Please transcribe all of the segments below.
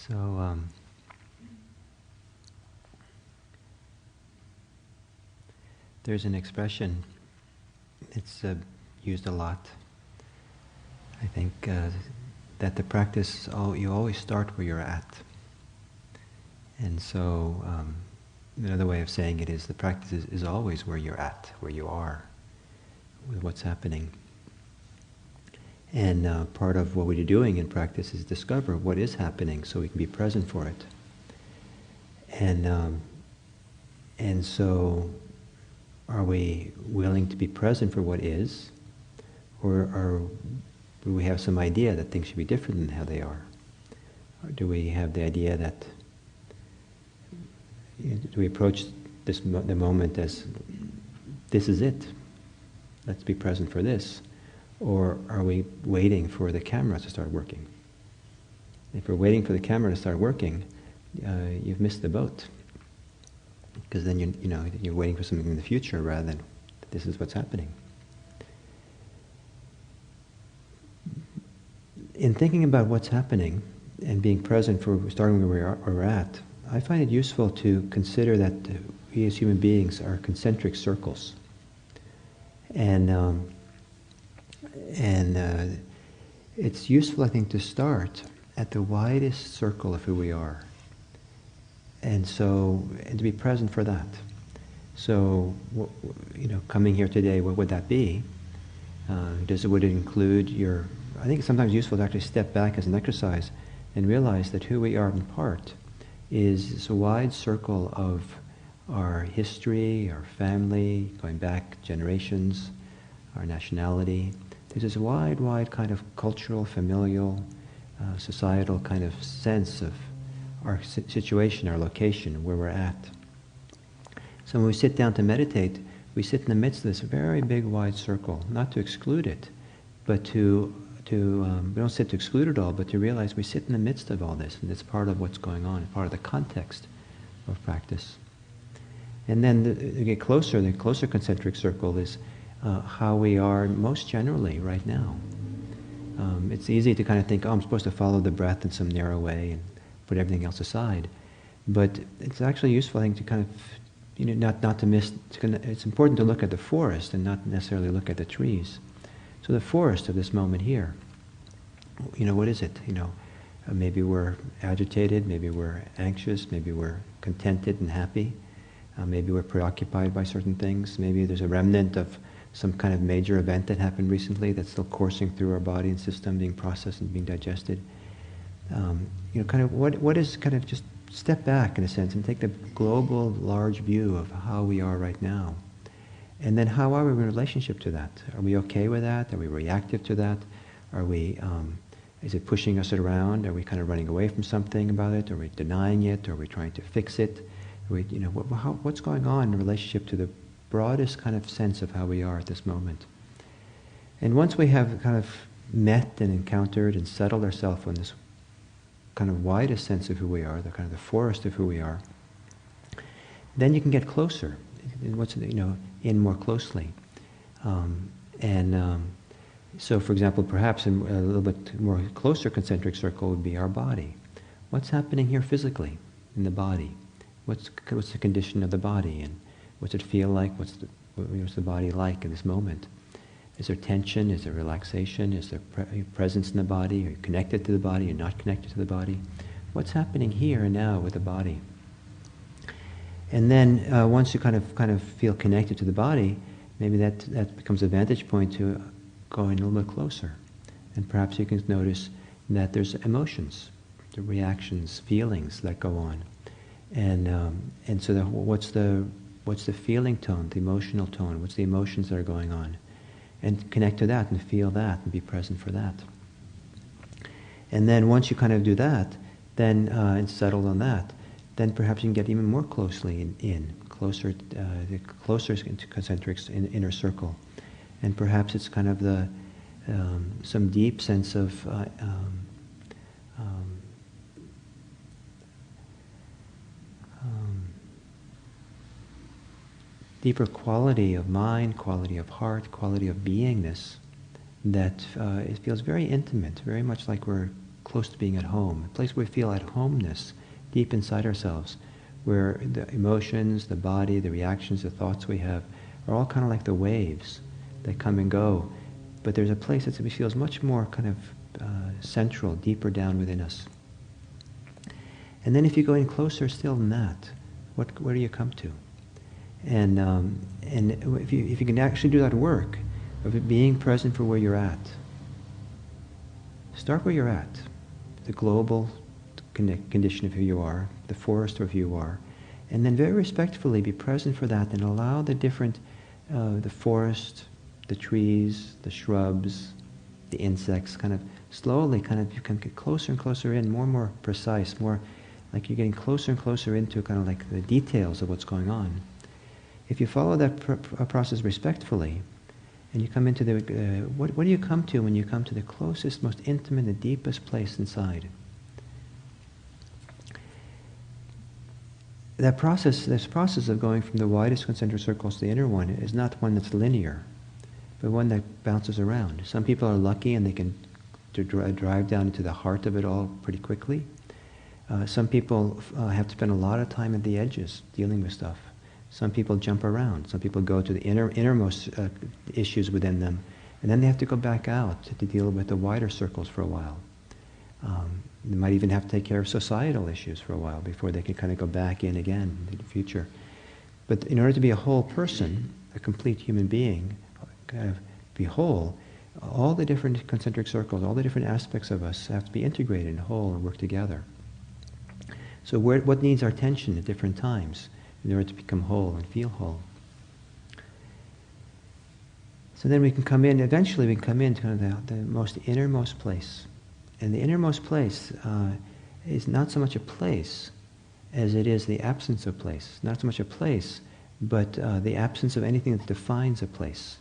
So there's an expression, it's used a lot, I think, that the practice, you always start where you're at. And so another way of saying it is the practice is always where you're at, where you are, with what's happening. And part of what we're doing in practice is discover what is happening so we can be present for it. And so are we willing to be present for what is, or do we have some idea that things should be different than how they are? Or do we have the idea that, do we approach the moment as, this is it, let's be present for this? Or are we waiting for the camera to start working? If we're waiting for the camera to start working, you've missed the boat. Because then you're waiting for something in the future rather than this is what's happening. In thinking about what's happening and being present for starting where we're at, I find it useful to consider that we as human beings are concentric circles. And it's useful, I think, to start at the widest circle of who we are. And to be present for that. So, coming here today, what would that be? Would it include I think it's sometimes useful to actually step back as an exercise and realize that who we are in part is a wide circle of our history, our family, going back generations, our nationality. There's this wide kind of cultural, familial, societal kind of sense of our situation, our location, where we're at. So when we sit down to meditate, we sit in the midst of this very big, wide circle, not to exclude it, but we don't sit to exclude it all, but to realize we sit in the midst of all this, and it's part of what's going on, part of the context of practice. And then to get closer, the closer concentric circle is how we are most generally right now. It's easy to kind of think, I'm supposed to follow the breath in some narrow way and put everything else aside. But it's actually useful, I think, to kind of, not to miss, it's important to look at the forest and not necessarily look at the trees. So the forest of this moment here, what is it? Maybe we're agitated, maybe we're anxious, maybe we're contented and happy, maybe we're preoccupied by certain things, maybe there's a remnant of some kind of major event that happened recently that's still coursing through our body and system, being processed and being digested. Kind of what is kind of just step back in a sense and take the global, large view of how we are right now. And then how are we in relationship to that? Are we okay with that? Are we reactive to that? Are we, is it pushing us around? Are we kind of running away from something about it? Are we denying it? Are we trying to fix it? Are we, what's going on in relationship to the broadest kind of sense of how we are at this moment? And once we have kind of met and encountered and settled ourselves on this kind of widest sense of who we are, the kind of the forest of who we are, then you can get closer. In more closely. So for example, perhaps a little bit more closer concentric circle would be our body. What's happening here physically in the body? What's the condition of the body, and what's it feel like? What's the body like in this moment? Is there tension? Is there relaxation? Is there presence in the body? Are you connected to the body? Are you not connected to the body? What's happening here and now with the body? And then once you kind of feel connected to the body, maybe that becomes a vantage point to going a little bit closer. And perhaps you can notice that there's emotions, the reactions, feelings that go on. And so what's the feeling tone, the emotional tone? What's the emotions that are going on? And connect to that and feel that and be present for that. And then once you kind of do that, then and settle on that, then perhaps you can get even more closely closer into concentric inner circle. And perhaps it's kind of some deep sense of deeper quality of mind, quality of heart, quality of beingness that it feels very intimate, very much like we're close to being at home, a place where we feel at homeness deep inside ourselves, where the emotions, the body, the reactions, the thoughts we have are all kind of like the waves that come and go. But there's a place that feels much more kind of central, deeper down within us. And then if you go in closer still than that, where do you come to? And if you can actually do that work of being present for where you're at, start where you're at, the global condition of who you are, the forest of who you are, and then very respectfully be present for that and allow the different, the forest, the trees, the shrubs, the insects, kind of slowly you can get closer and closer in, more and more precise, more like you're getting closer and closer into kind of like the details of what's going on. If you follow that process respectfully, and you come into the, what do you come to when you come to the closest, most intimate, the deepest place inside? This process of going from the widest concentric circles to the inner one is not one that's linear, but one that bounces around. Some people are lucky and they can drive down into the heart of it all pretty quickly. Some people have to spend a lot of time at the edges dealing with stuff. Some people jump around. Some people go to the innermost issues within them, and then they have to go back out to deal with the wider circles for a while. They might even have to take care of societal issues for a while before they can kind of go back in again in the future. But in order to be a whole person, a complete human being, kind of be whole, all the different concentric circles, all the different aspects of us have to be integrated and whole and work together. So what needs our attention at different times in order to become whole and feel whole? So then eventually we can come into kind of the most innermost place. And the innermost place is not so much a place as it is the absence of place. Not so much a place, but the absence of anything that defines a place.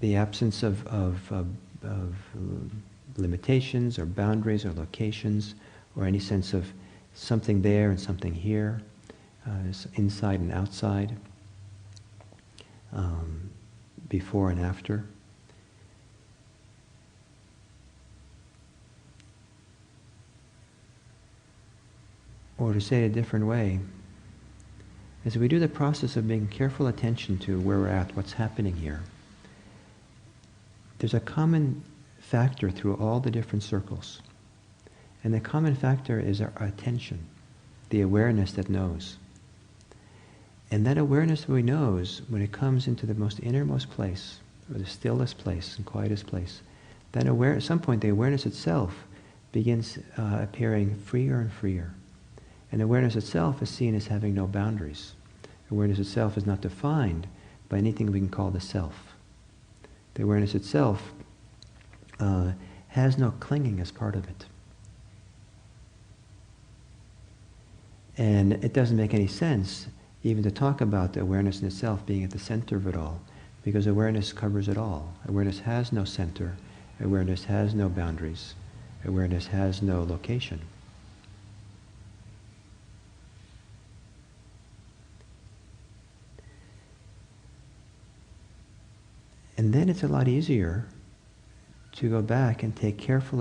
The absence of limitations or boundaries or locations or any sense of something there and something here, inside and outside, before and after. Or to say it a different way, as we do the process of paying careful attention to where we're at, what's happening here, there's a common factor through all the different circles. And the common factor is our attention, the awareness that knows. And that awareness that we knows, when it comes into the most innermost place, or the stillest place and quietest place, then at some point the awareness itself begins appearing freer and freer. And awareness itself is seen as having no boundaries. Awareness itself is not defined by anything we can call the self. The awareness itself has no clinging as part of it. And it doesn't make any sense even to talk about the awareness in itself being at the center of it all, because awareness covers it all. Awareness has no center. Awareness has no boundaries. Awareness has no location. And then it's a lot easier to go back and take careful,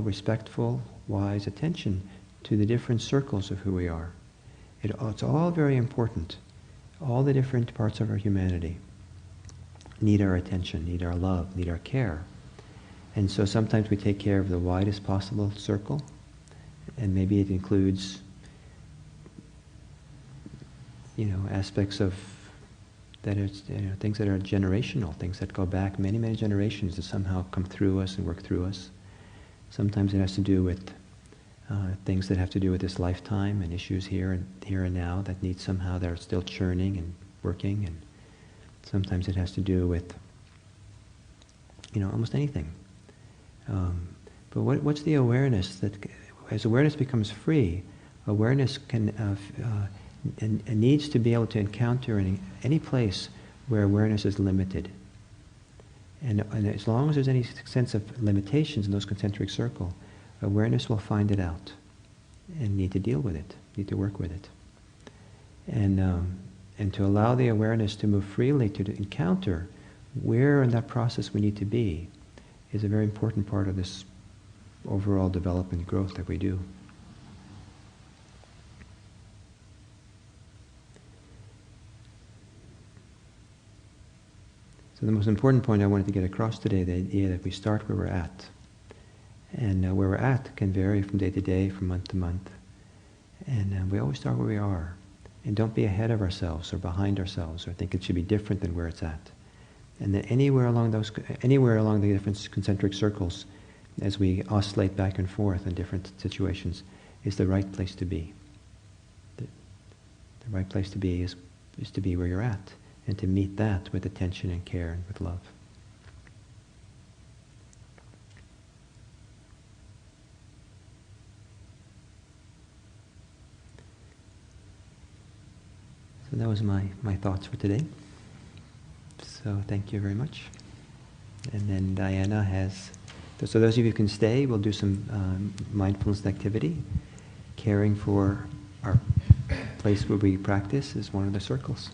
respectful, wise attention to the different circles of who we are. It's all very important. All the different parts of our humanity need our attention, need our love, need our care. And so sometimes we take care of the widest possible circle, and maybe it includes, aspects of that is, things that are generational, things that go back many, many generations that somehow come through us and work through us. Sometimes it has to do with things that have to do with this lifetime and issues here and now that need somehow, that are still churning and working. And sometimes it has to do with, almost anything. But what's the awareness that, as awareness becomes free, awareness can and needs to be able to encounter any place where awareness is limited. And as long as there's any sense of limitations in those concentric circle, awareness will find it out and need to deal with it, need to work with it. And to allow the awareness to move freely to encounter where in that process we need to be, is a very important part of this overall development growth that we do. So the most important point I wanted to get across today, the idea that we start where we're at. And where we're at can vary from day to day, from month to month. And we always start where we are. And don't be ahead of ourselves or behind ourselves or think it should be different than where it's at. And that anywhere along the different concentric circles, as we oscillate back and forth in different situations, is the right place to be. The right place to be is to be where you're at, and to meet that with attention and care and with love. So that was my thoughts for today. So thank you very much. And then Diana has, so those of you who can stay, we'll do some mindfulness activity. Caring for our place where we practice is one of the circles.